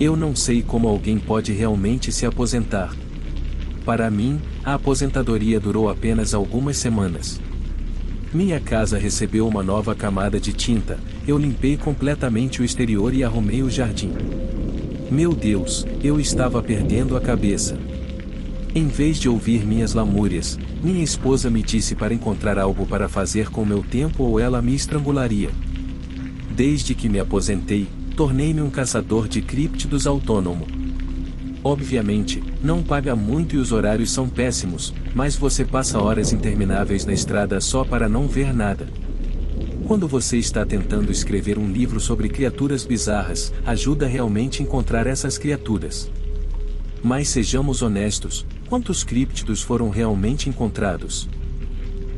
Eu não sei como alguém pode realmente se aposentar. Para mim, a aposentadoria durou apenas algumas semanas. Minha casa recebeu uma nova camada de tinta, eu limpei completamente o exterior e arrumei o jardim. Meu Deus, eu estava perdendo a cabeça. Em vez de ouvir minhas lamúrias, minha esposa me disse para encontrar algo para fazer com meu tempo ou ela me estrangularia. Desde que me aposentei, tornei-me um caçador de críptidos autônomo. Obviamente, não paga muito e os horários são péssimos, mas você passa horas intermináveis na estrada só para não ver nada. Quando você está tentando escrever um livro sobre criaturas bizarras, ajuda realmente a encontrar essas criaturas. Mas sejamos honestos, quantos críptidos foram realmente encontrados?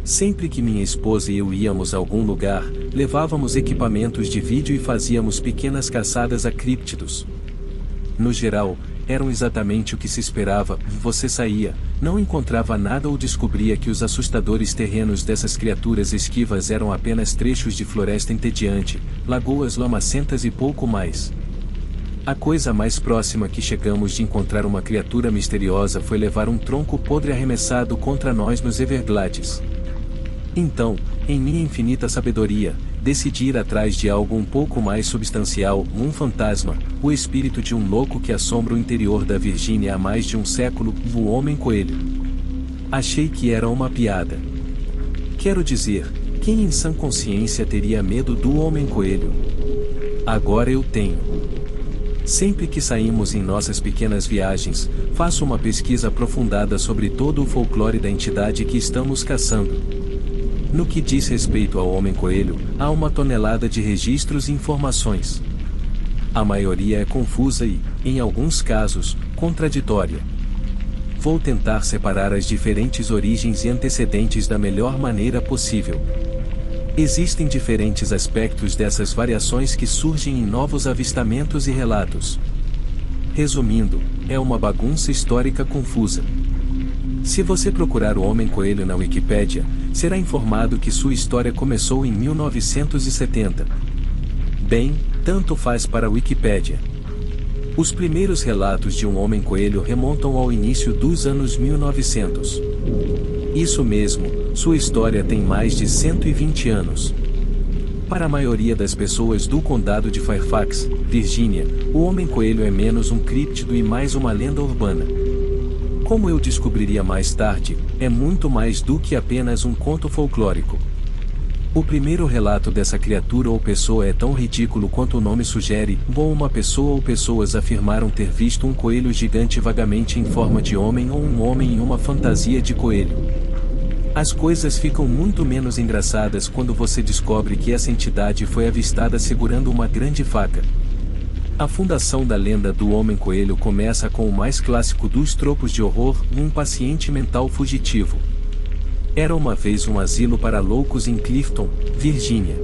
Sempre que minha esposa e eu íamos a algum lugar, levávamos equipamentos de vídeo e fazíamos pequenas caçadas a críptidos. No geral, eram exatamente o que se esperava, você saía, não encontrava nada ou descobria que os assustadores terrenos dessas criaturas esquivas eram apenas trechos de floresta entediante, lagoas lamacentas e pouco mais. A coisa mais próxima que chegamos de encontrar uma criatura misteriosa foi levar um tronco podre arremessado contra nós nos Everglades. Então, em minha infinita sabedoria, decidi ir atrás de algo um pouco mais substancial, um fantasma, o espírito de um louco que assombra o interior da Virgínia há mais de um século, o Homem-Coelho. Achei que era uma piada. Quero dizer, quem em sã consciência teria medo do Homem-Coelho? Agora eu tenho. Sempre que saímos em nossas pequenas viagens, faço uma pesquisa aprofundada sobre todo o folclore da entidade que estamos caçando. No que diz respeito ao Homem-Coelho, há uma tonelada de registros e informações. A maioria é confusa e, em alguns casos, contraditória. Vou tentar separar as diferentes origens e antecedentes da melhor maneira possível. Existem diferentes aspectos dessas variações que surgem em novos avistamentos e relatos. Resumindo, é uma bagunça histórica confusa. Se você procurar o Homem-Coelho na Wikipédia, será informado que sua história começou em 1970. Bem, tanto faz para a Wikipédia. Os primeiros relatos de um Homem-Coelho remontam ao início dos anos 1900. Isso mesmo, sua história tem mais de 120 anos. Para a maioria das pessoas do condado de Fairfax, Virgínia, o Homem-Coelho é menos um críptido e mais uma lenda urbana. Como eu descobriria mais tarde, é muito mais do que apenas um conto folclórico. O primeiro relato dessa criatura ou pessoa é tão ridículo quanto o nome sugere, uma pessoa ou pessoas afirmaram ter visto um coelho gigante vagamente em forma de homem ou um homem em uma fantasia de coelho. As coisas ficam muito menos engraçadas quando você descobre que essa entidade foi avistada segurando uma grande faca. A fundação da lenda do Homem-Coelho começa com o mais clássico dos tropos de horror, um paciente mental fugitivo. Era uma vez um asilo para loucos em Clifton, Virgínia.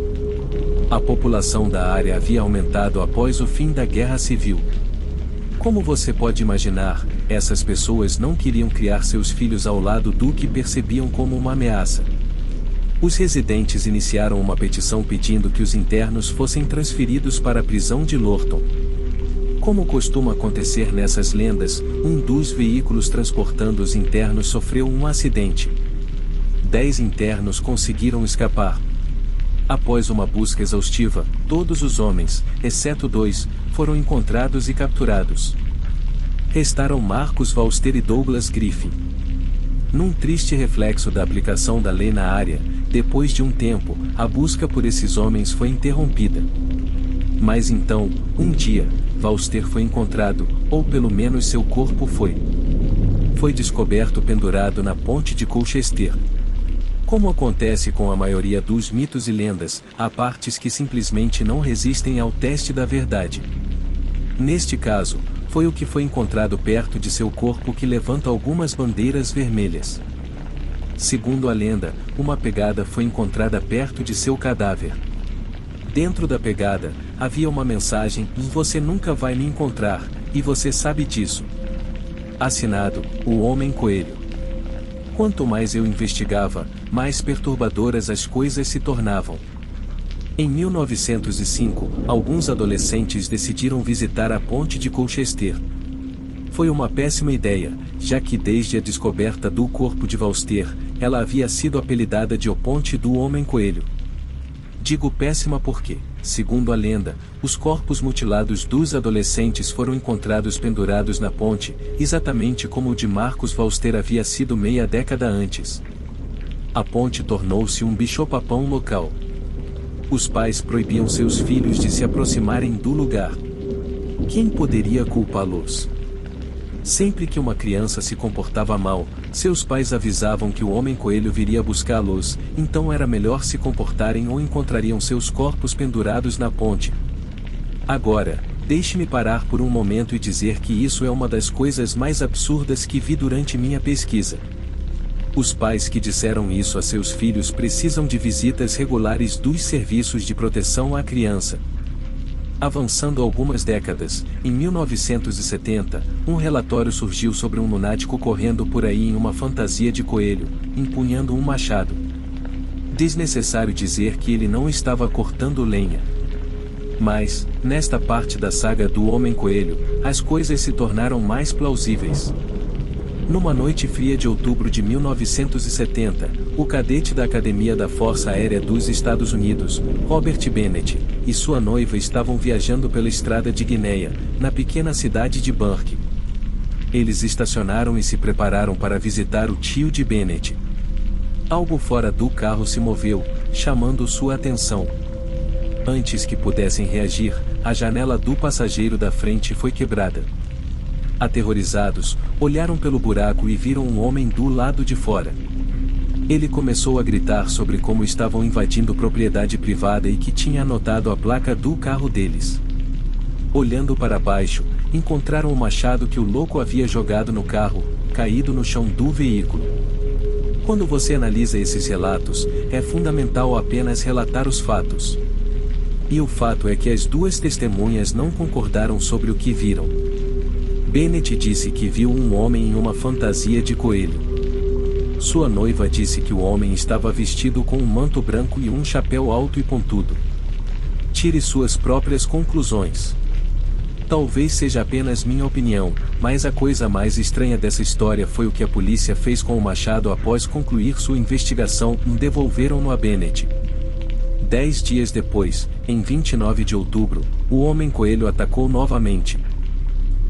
A população da área havia aumentado após o fim da Guerra Civil. Como você pode imaginar, essas pessoas não queriam criar seus filhos ao lado do que percebiam como uma ameaça. Os residentes iniciaram uma petição pedindo que os internos fossem transferidos para a prisão de Lorton. Como costuma acontecer nessas lendas, um dos veículos transportando os internos sofreu um acidente. 10 internos conseguiram escapar. Após uma busca exaustiva, todos os homens, exceto 2, foram encontrados e capturados. Restaram Marcus Valster e Douglas Griffin. Num triste reflexo da aplicação da lei na área, depois de um tempo, a busca por esses homens foi interrompida. Mas então, um dia, Valster foi encontrado, ou pelo menos seu corpo foi. Foi descoberto pendurado na ponte de Colchester. Como acontece com a maioria dos mitos e lendas, há partes que simplesmente não resistem ao teste da verdade. Neste caso, foi o que foi encontrado perto de seu corpo que levanta algumas bandeiras vermelhas. Segundo a lenda, uma pegada foi encontrada perto de seu cadáver. Dentro da pegada, havia uma mensagem: "Você nunca vai me encontrar, e você sabe disso." Assinado, o Homem-Coelho. Quanto mais eu investigava, mais perturbadoras as coisas se tornavam. Em 1905, alguns adolescentes decidiram visitar a ponte de Colchester. Foi uma péssima ideia, já que desde a descoberta do corpo de Valster, ela havia sido apelidada de O Ponte do Homem-Coelho. Digo péssima porque, segundo a lenda, os corpos mutilados dos adolescentes foram encontrados pendurados na ponte, exatamente como o de Marcus Valster havia sido meia década antes. A ponte tornou-se um bicho-papão local. Os pais proibiam seus filhos de se aproximarem do lugar. Quem poderia culpá-los? Sempre que uma criança se comportava mal, seus pais avisavam que o Homem-Coelho viria buscá-los, então era melhor se comportarem ou encontrariam seus corpos pendurados na ponte. Agora, deixe-me parar por um momento e dizer que isso é uma das coisas mais absurdas que vi durante minha pesquisa. Os pais que disseram isso a seus filhos precisam de visitas regulares dos serviços de proteção à criança. Avançando algumas décadas, em 1970, um relatório surgiu sobre um lunático correndo por aí em uma fantasia de coelho, empunhando um machado. Desnecessário dizer que ele não estava cortando lenha. Mas, nesta parte da saga do Homem-Coelho, as coisas se tornaram mais plausíveis. Numa noite fria de outubro de 1970, o cadete da Academia da Força Aérea dos Estados Unidos, Robert Bennett, e sua noiva estavam viajando pela estrada de Guinéia, na pequena cidade de Burke. Eles estacionaram e se prepararam para visitar o tio de Bennett. Algo fora do carro se moveu, chamando sua atenção. Antes que pudessem reagir, a janela do passageiro da frente foi quebrada. Aterrorizados, olharam pelo buraco e viram um homem do lado de fora. Ele começou a gritar sobre como estavam invadindo propriedade privada e que tinha anotado a placa do carro deles. Olhando para baixo, encontraram o machado que o louco havia jogado no carro, caído no chão do veículo. Quando você analisa esses relatos, é fundamental apenas relatar os fatos. E o fato é que as duas testemunhas não concordaram sobre o que viram. Bennett disse que viu um homem em uma fantasia de coelho. Sua noiva disse que o homem estava vestido com um manto branco e um chapéu alto e pontudo. Tire suas próprias conclusões. Talvez seja apenas minha opinião, mas a coisa mais estranha dessa história foi o que a polícia fez com o machado após concluir sua investigação e devolveram-no a Bennett. 10 dias depois, em 29 de outubro, o Homem-Coelho atacou novamente.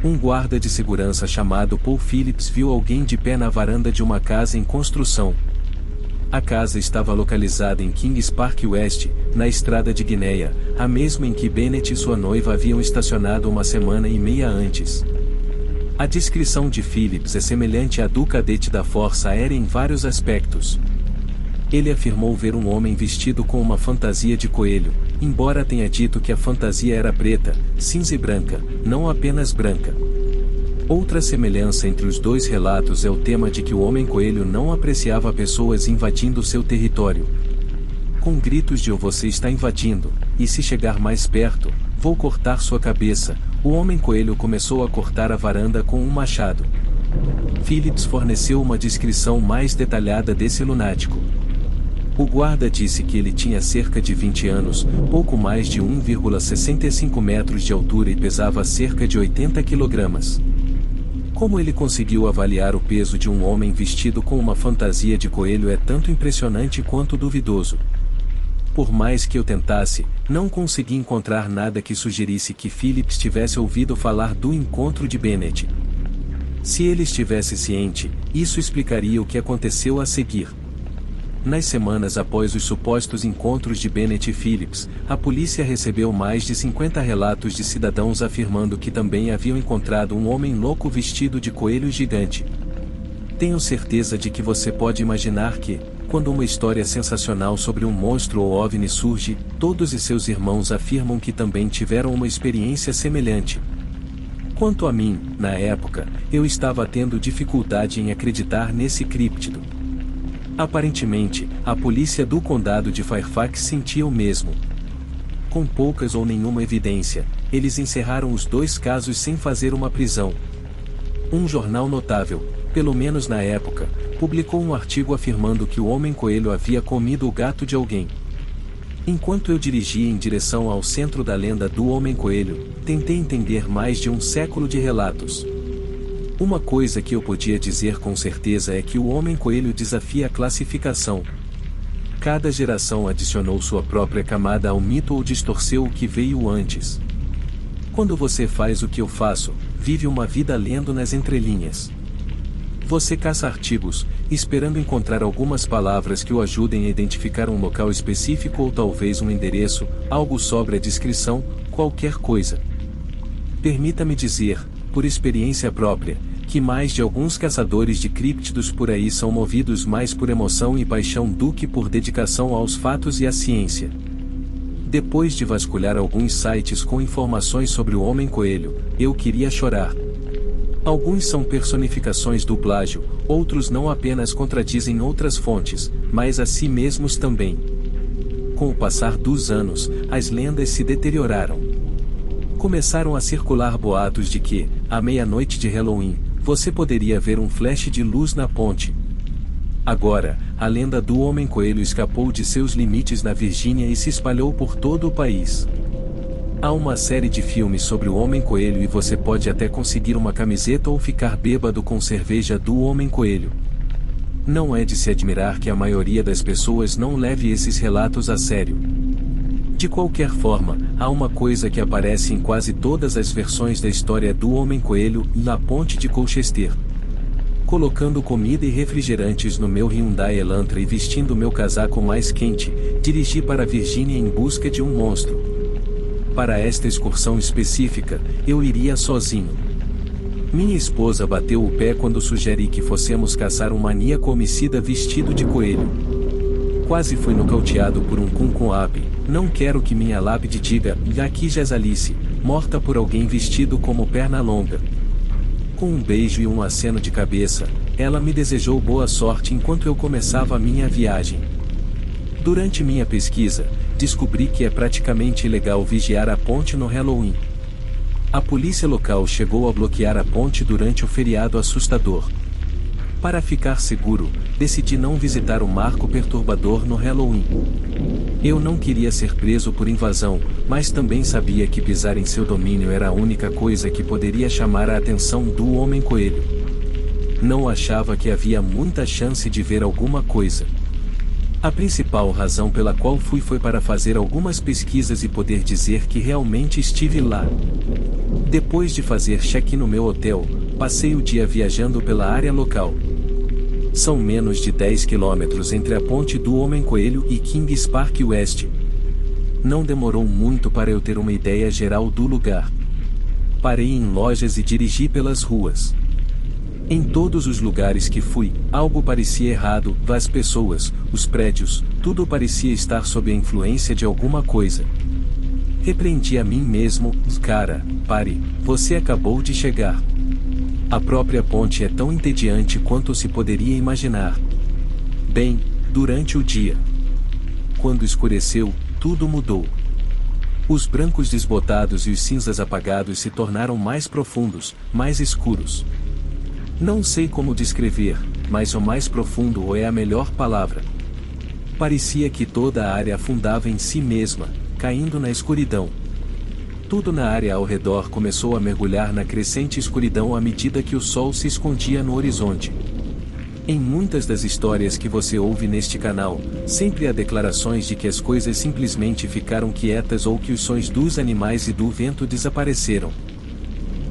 Um guarda de segurança chamado Paul Phillips viu alguém de pé na varanda de uma casa em construção. A casa estava localizada em Kings Park West, na estrada de Guinéia, a mesma em que Bennett e sua noiva haviam estacionado uma semana e meia antes. A descrição de Phillips é semelhante à do cadete da Força Aérea em vários aspectos. Ele afirmou ver um homem vestido com uma fantasia de coelho, embora tenha dito que a fantasia era preta, cinza e branca, não apenas branca. Outra semelhança entre os dois relatos é o tema de que o Homem-Coelho não apreciava pessoas invadindo seu território. Com gritos de você está invadindo, e se chegar mais perto, vou cortar sua cabeça, o Homem-Coelho começou a cortar a varanda com um machado. Phillips forneceu uma descrição mais detalhada desse lunático. O guarda disse que ele tinha cerca de 20 anos, pouco mais de 1,65 metros de altura e pesava cerca de 80 quilogramas. Como ele conseguiu avaliar o peso de um homem vestido com uma fantasia de coelho é tanto impressionante quanto duvidoso. Por mais que eu tentasse, não consegui encontrar nada que sugerisse que Phillips tivesse ouvido falar do encontro de Bennett. Se ele estivesse ciente, isso explicaria o que aconteceu a seguir. Nas semanas após os supostos encontros de Bennett e Phillips, a polícia recebeu mais de 50 relatos de cidadãos afirmando que também haviam encontrado um homem louco vestido de coelho gigante. Tenho certeza de que você pode imaginar que, quando uma história sensacional sobre um monstro ou OVNI surge, todos e seus irmãos afirmam que também tiveram uma experiência semelhante. Quanto a mim, na época, eu estava tendo dificuldade em acreditar nesse críptido. Aparentemente, a polícia do condado de Fairfax sentia o mesmo. Com poucas ou nenhuma evidência, eles encerraram os dois casos sem fazer uma prisão. Um jornal notável, pelo menos na época, publicou um artigo afirmando que o Homem-Coelho havia comido o gato de alguém. Enquanto eu dirigia em direção ao centro da lenda do Homem-Coelho, tentei entender mais de um século de relatos. Uma coisa que eu podia dizer com certeza é que o Homem-Coelho desafia a classificação. Cada geração adicionou sua própria camada ao mito ou distorceu o que veio antes. Quando você faz o que eu faço, vive uma vida lendo nas entrelinhas. Você caça artigos, esperando encontrar algumas palavras que o ajudem a identificar um local específico ou talvez um endereço, algo sobre a descrição, qualquer coisa. Permita-me dizer, por experiência própria, que mais de alguns caçadores de críptidos por aí são movidos mais por emoção e paixão do que por dedicação aos fatos e à ciência. Depois de vasculhar alguns sites com informações sobre o Homem-Coelho, eu queria chorar. Alguns são personificações do plágio, outros não apenas contradizem outras fontes, mas a si mesmos também. Com o passar dos anos, as lendas se deterioraram. Começaram a circular boatos de que, à meia-noite de Halloween, você poderia ver um flash de luz na ponte. Agora, a lenda do Homem-Coelho escapou de seus limites na Virgínia e se espalhou por todo o país. Há uma série de filmes sobre o Homem-Coelho e você pode até conseguir uma camiseta ou ficar bêbado com cerveja do Homem-Coelho. Não é de se admirar que a maioria das pessoas não leve esses relatos a sério. De qualquer forma, há uma coisa que aparece em quase todas as versões da história do Homem-Coelho, na ponte de Colchester. Colocando comida e refrigerantes no meu Hyundai Elantra e vestindo meu casaco mais quente, dirigi para a Virgínia em busca de um monstro. Para esta excursão específica, eu iria sozinho. Minha esposa bateu o pé quando sugeri que fossemos caçar um maníaco homicida vestido de coelho. Quase fui nocauteado por um Kunkunab. Não quero que minha lápide diga, aqui jaz Alice, morta por alguém vestido como Pernalonga. Com um beijo e um aceno de cabeça, ela me desejou boa sorte enquanto eu começava a minha viagem. Durante minha pesquisa, descobri que é praticamente ilegal vigiar a ponte no Halloween. A polícia local chegou a bloquear a ponte durante o feriado assustador. Para ficar seguro, decidi não visitar o marco perturbador no Halloween. Eu não queria ser preso por invasão, mas também sabia que pisar em seu domínio era a única coisa que poderia chamar a atenção do Homem-Coelho. Não achava que havia muita chance de ver alguma coisa. A principal razão pela qual fui foi para fazer algumas pesquisas e poder dizer que realmente estive lá. Depois de fazer check-in no meu hotel, passei o dia viajando pela área local. São menos de 10 quilômetros entre a ponte do Homem-Coelho e Kings Park West. Não demorou muito para eu ter uma ideia geral do lugar. Parei em lojas e dirigi pelas ruas. Em todos os lugares que fui, algo parecia errado, as pessoas, os prédios, tudo parecia estar sob a influência de alguma coisa. Repreendi a mim mesmo, cara, pare, você acabou de chegar. A própria ponte é tão entediante quanto se poderia imaginar. Bem, durante o dia. Quando escureceu, tudo mudou. Os brancos desbotados e os cinzas apagados se tornaram mais profundos, mais escuros. Não sei como descrever, mas o mais profundo é a melhor palavra. Parecia que toda a área afundava em si mesma, caindo na escuridão. Tudo na área ao redor começou a mergulhar na crescente escuridão à medida que o sol se escondia no horizonte. Em muitas das histórias que você ouve neste canal, sempre há declarações de que as coisas simplesmente ficaram quietas ou que os sons dos animais e do vento desapareceram.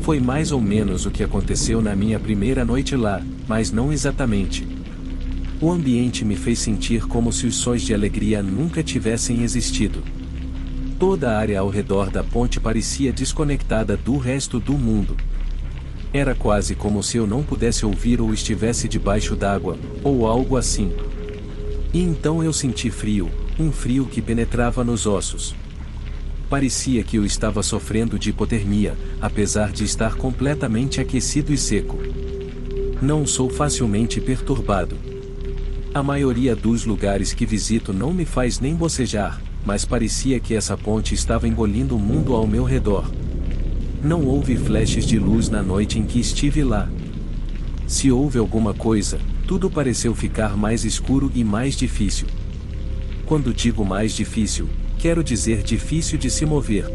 Foi mais ou menos o que aconteceu na minha primeira noite lá, mas não exatamente. O ambiente me fez sentir como se os sons de alegria nunca tivessem existido. Toda a área ao redor da ponte parecia desconectada do resto do mundo. Era quase como se eu não pudesse ouvir ou estivesse debaixo d'água, ou algo assim. E então eu senti frio, um frio que penetrava nos ossos. Parecia que eu estava sofrendo de hipotermia, apesar de estar completamente aquecido e seco. Não sou facilmente perturbado. A maioria dos lugares que visito não me faz nem bocejar, mas parecia que essa ponte estava engolindo o mundo ao meu redor. Não houve flashes de luz na noite em que estive lá. Se houve alguma coisa, tudo pareceu ficar mais escuro e mais difícil. Quando digo mais difícil, quero dizer difícil de se mover.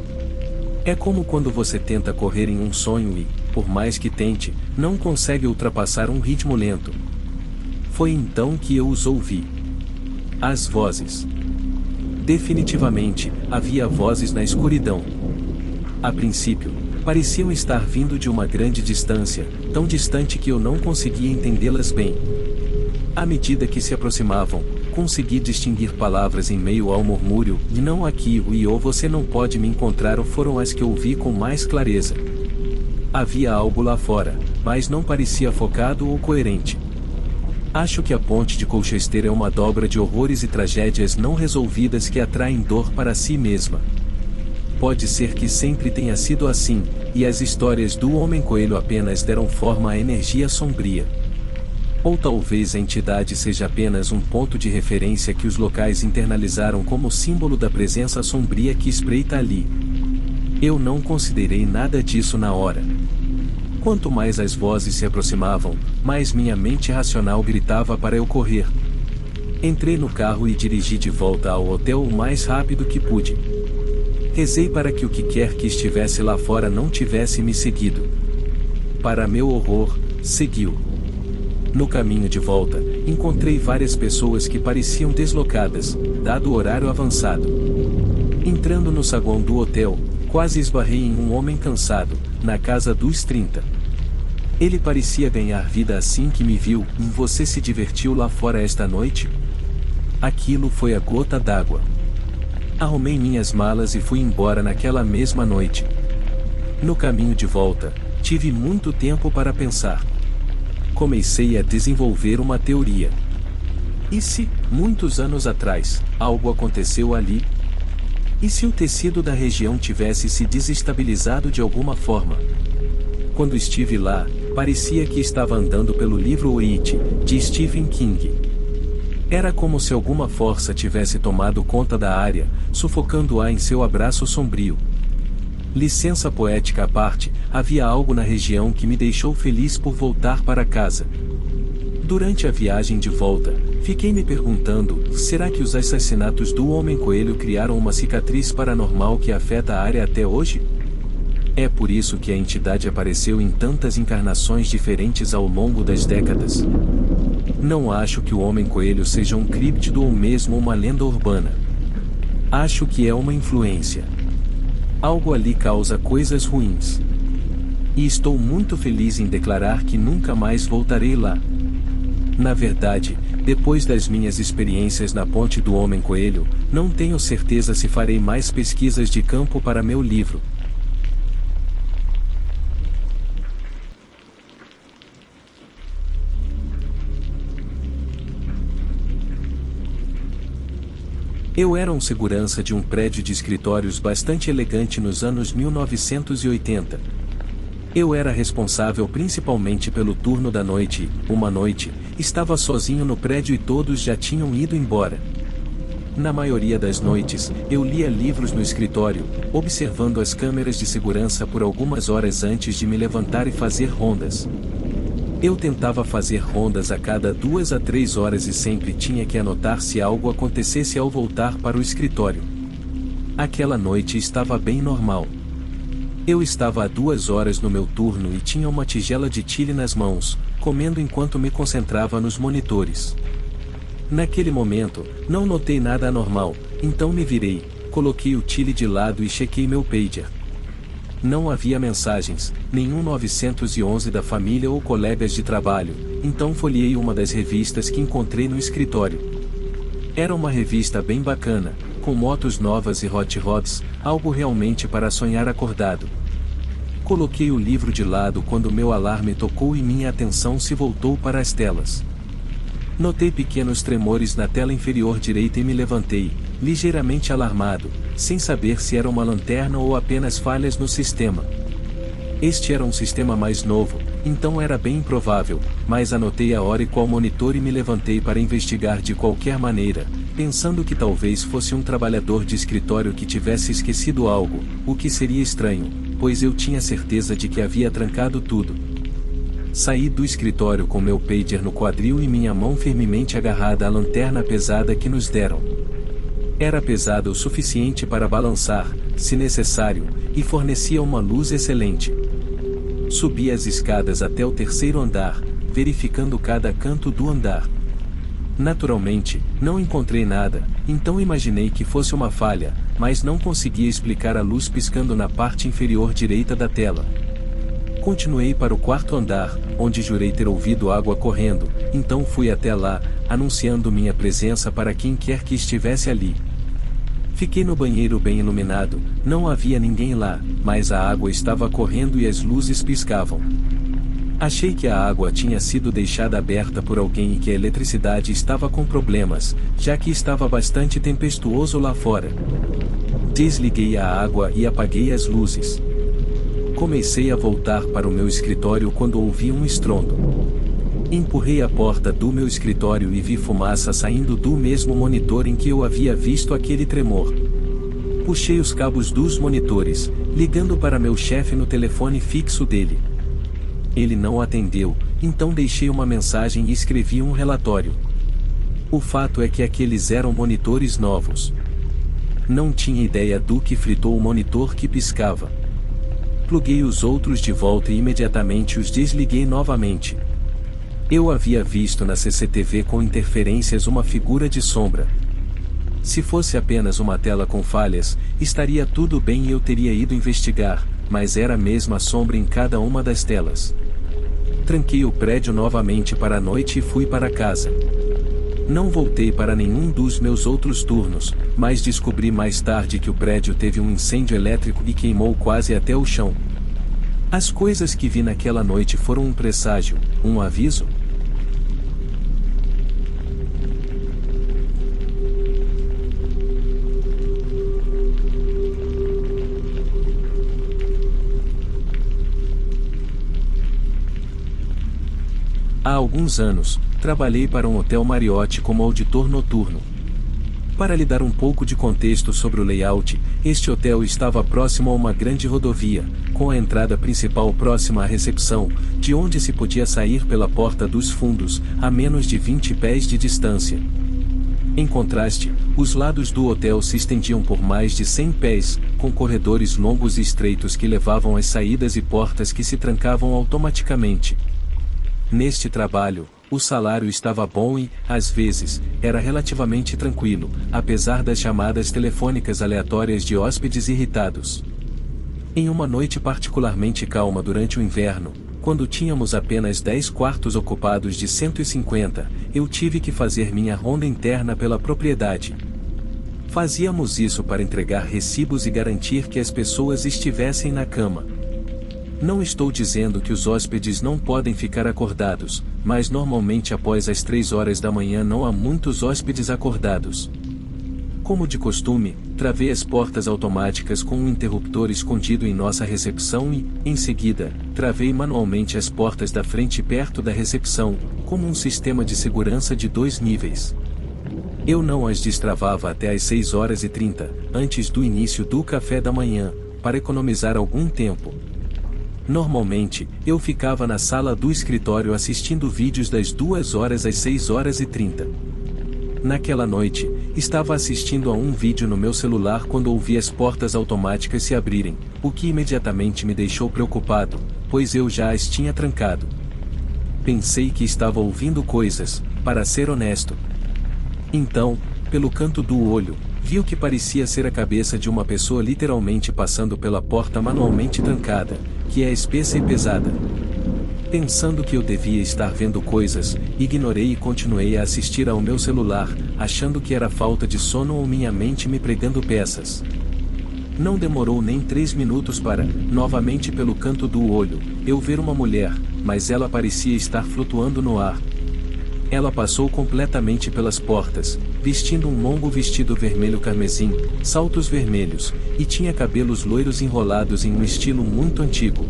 É como quando você tenta correr em um sonho e, por mais que tente, não consegue ultrapassar um ritmo lento. Foi então que eu os ouvi. As vozes. Definitivamente, havia vozes na escuridão. A princípio, pareciam estar vindo de uma grande distância, tão distante que eu não conseguia entendê-las bem. À medida que se aproximavam, consegui distinguir palavras em meio ao murmúrio, e não aqui e ou você não pode me encontrar ou foram as que ouvi com mais clareza. Havia algo lá fora, mas não parecia focado ou coerente. Acho que a ponte de Colchester é uma dobra de horrores e tragédias não resolvidas que atraem dor para si mesma. Pode ser que sempre tenha sido assim, e as histórias do Homem-Coelho apenas deram forma à energia sombria. Ou talvez a entidade seja apenas um ponto de referência que os locais internalizaram como símbolo da presença sombria que espreita ali. Eu não considerei nada disso na hora. Quanto mais as vozes se aproximavam, mais minha mente racional gritava para eu correr. Entrei no carro e dirigi de volta ao hotel o mais rápido que pude. Rezei para que o que quer que estivesse lá fora não tivesse me seguido. Para meu horror, seguiu. No caminho de volta, encontrei várias pessoas que pareciam deslocadas, dado o horário avançado. Entrando no saguão do hotel, quase esbarrei em um homem cansado, na casa dos 30. Ele parecia ganhar vida assim que me viu. Você se divertiu lá fora esta noite? Aquilo foi a gota d'água. Arrumei minhas malas e fui embora naquela mesma noite. No caminho de volta, tive muito tempo para pensar. Comecei a desenvolver uma teoria. E se, muitos anos atrás, algo aconteceu ali? E se o tecido da região tivesse se desestabilizado de alguma forma? Quando estive lá, parecia que estava andando pelo livro It, de Stephen King. Era como se alguma força tivesse tomado conta da área, sufocando-a em seu abraço sombrio. Licença poética à parte, havia algo na região que me deixou feliz por voltar para casa. Durante a viagem de volta, fiquei me perguntando, será que os assassinatos do Homem-Coelho criaram uma cicatriz paranormal que afeta a área até hoje? É por isso que a entidade apareceu em tantas encarnações diferentes ao longo das décadas. Não acho que o Homem-Coelho seja um críptido ou mesmo uma lenda urbana. Acho que é uma influência. Algo ali causa coisas ruins. E estou muito feliz em declarar que nunca mais voltarei lá. Na verdade, depois das minhas experiências na Ponte do Homem-Coelho, não tenho certeza se farei mais pesquisas de campo para meu livro. Eu era um segurança de um prédio de escritórios bastante elegante nos anos 1980. Eu era responsável principalmente pelo turno da noite e, uma noite, estava sozinho no prédio e todos já tinham ido embora. Na maioria das noites, eu lia livros no escritório, observando as câmeras de segurança por algumas horas antes de me levantar e fazer rondas. Eu tentava fazer rondas a cada 2 a 3 horas e sempre tinha que anotar se algo acontecesse ao voltar para o escritório. Aquela noite estava bem normal. Eu estava há 2 horas no meu turno e tinha uma tigela de chile nas mãos, comendo enquanto me concentrava nos monitores. Naquele momento, não notei nada anormal, então me virei, coloquei o chile de lado e chequei meu pager. Não havia mensagens, nenhum 911 da família ou colegas de trabalho, então folheei uma das revistas que encontrei no escritório. Era uma revista bem bacana, com motos novas e hot rods, algo realmente para sonhar acordado. Coloquei o livro de lado quando meu alarme tocou e minha atenção se voltou para as telas. Notei pequenos tremores na tela inferior direita e me levantei, ligeiramente alarmado, sem saber se era uma lanterna ou apenas falhas no sistema. Este era um sistema mais novo, então era bem improvável, mas anotei a hora e qual monitor e me levantei para investigar de qualquer maneira, pensando que talvez fosse um trabalhador de escritório que tivesse esquecido algo, o que seria estranho, pois eu tinha certeza de que havia trancado tudo. Saí do escritório com meu pager no quadril e minha mão firmemente agarrada à lanterna pesada que nos deram. Era pesada o suficiente para balançar, se necessário, e fornecia uma luz excelente. Subi as escadas até o terceiro andar, verificando cada canto do andar. Naturalmente, não encontrei nada, então imaginei que fosse uma falha, mas não conseguia explicar a luz piscando na parte inferior direita da tela. Continuei para o quarto andar, onde jurei ter ouvido água correndo, então fui até lá, anunciando minha presença para quem quer que estivesse ali. Fiquei no banheiro bem iluminado, não havia ninguém lá, mas a água estava correndo e as luzes piscavam. Achei que a água tinha sido deixada aberta por alguém e que a eletricidade estava com problemas, já que estava bastante tempestuoso lá fora. Desliguei a água e apaguei as luzes. Comecei a voltar para o meu escritório quando ouvi um estrondo. Empurrei a porta do meu escritório e vi fumaça saindo do mesmo monitor em que eu havia visto aquele tremor. Puxei os cabos dos monitores, ligando para meu chefe no telefone fixo dele. Ele não atendeu, então deixei uma mensagem e escrevi um relatório. O fato é que aqueles eram monitores novos. Não tinha ideia do que fritou o monitor que piscava. Pluguei os outros de volta e imediatamente os desliguei novamente. Eu havia visto na CCTV com interferências uma figura de sombra. Se fosse apenas uma tela com falhas, estaria tudo bem e eu teria ido investigar, mas era a mesma sombra em cada uma das telas. Tranquei o prédio novamente para a noite e fui para casa. Não voltei para nenhum dos meus outros turnos, mas descobri mais tarde que o prédio teve um incêndio elétrico e queimou quase até o chão. As coisas que vi naquela noite foram um presságio, um aviso? Há alguns anos, trabalhei para um hotel Marriott como auditor noturno. Para lhe dar um pouco de contexto sobre o layout, este hotel estava próximo a uma grande rodovia, com a entrada principal próxima à recepção, de onde se podia sair pela porta dos fundos, a menos de 20 pés de distância. Em contraste, os lados do hotel se estendiam por mais de 100 pés, com corredores longos e estreitos que levavam às saídas e portas que se trancavam automaticamente. Neste trabalho, o salário estava bom e, às vezes, era relativamente tranquilo, apesar das chamadas telefônicas aleatórias de hóspedes irritados. Em uma noite particularmente calma durante o inverno, quando tínhamos apenas 10 quartos ocupados de 150, eu tive que fazer minha ronda interna pela propriedade. Fazíamos isso para entregar recibos e garantir que as pessoas estivessem na cama. Não estou dizendo que os hóspedes não podem ficar acordados, mas normalmente após as 3 horas da manhã não há muitos hóspedes acordados. Como de costume, travei as portas automáticas com um interruptor escondido em nossa recepção e, em seguida, travei manualmente as portas da frente perto da recepção, como um sistema de segurança de 2 níveis. Eu não as destravava até às 6h30, antes do início do café da manhã, para economizar algum tempo. Normalmente, eu ficava na sala do escritório assistindo vídeos das 2h às 6h30. Naquela noite, estava assistindo a um vídeo no meu celular quando ouvi as portas automáticas se abrirem, o que imediatamente me deixou preocupado, pois eu já as tinha trancado. Pensei que estava ouvindo coisas, para ser honesto. Então, pelo canto do olho, vi o que parecia ser a cabeça de uma pessoa literalmente passando pela porta manualmente trancada, que é espessa e pesada. Pensando que eu devia estar vendo coisas, ignorei e continuei a assistir ao meu celular, achando que era falta de sono ou minha mente me pregando peças. Não demorou nem 3 minutos para, novamente pelo canto do olho, eu ver uma mulher, mas ela parecia estar flutuando no ar. Ela passou completamente pelas portas, vestindo um longo vestido vermelho carmesim, saltos vermelhos, e tinha cabelos loiros enrolados em um estilo muito antigo.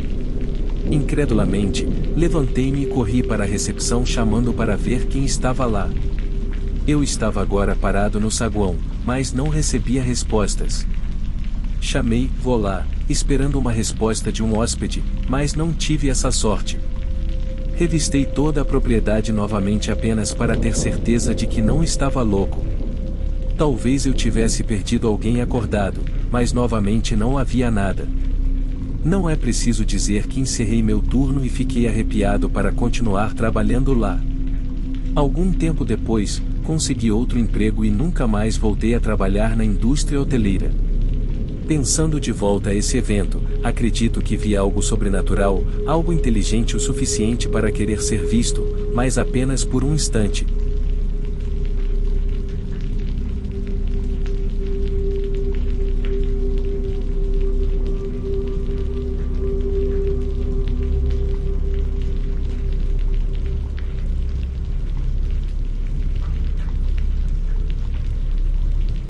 Incredulamente, levantei-me e corri para a recepção chamando para ver quem estava lá. Eu estava agora parado no saguão, mas não recebia respostas. Chamei, vou lá, esperando uma resposta de um hóspede, mas não tive essa sorte. Revistei toda a propriedade novamente apenas para ter certeza de que não estava louco. Talvez eu tivesse perdido alguém acordado, mas novamente não havia nada. Não é preciso dizer que encerrei meu turno e fiquei arrepiado para continuar trabalhando lá. Algum tempo depois, consegui outro emprego e nunca mais voltei a trabalhar na indústria hoteleira. Pensando de volta a esse evento, acredito que vi algo sobrenatural, algo inteligente o suficiente para querer ser visto, mas apenas por um instante.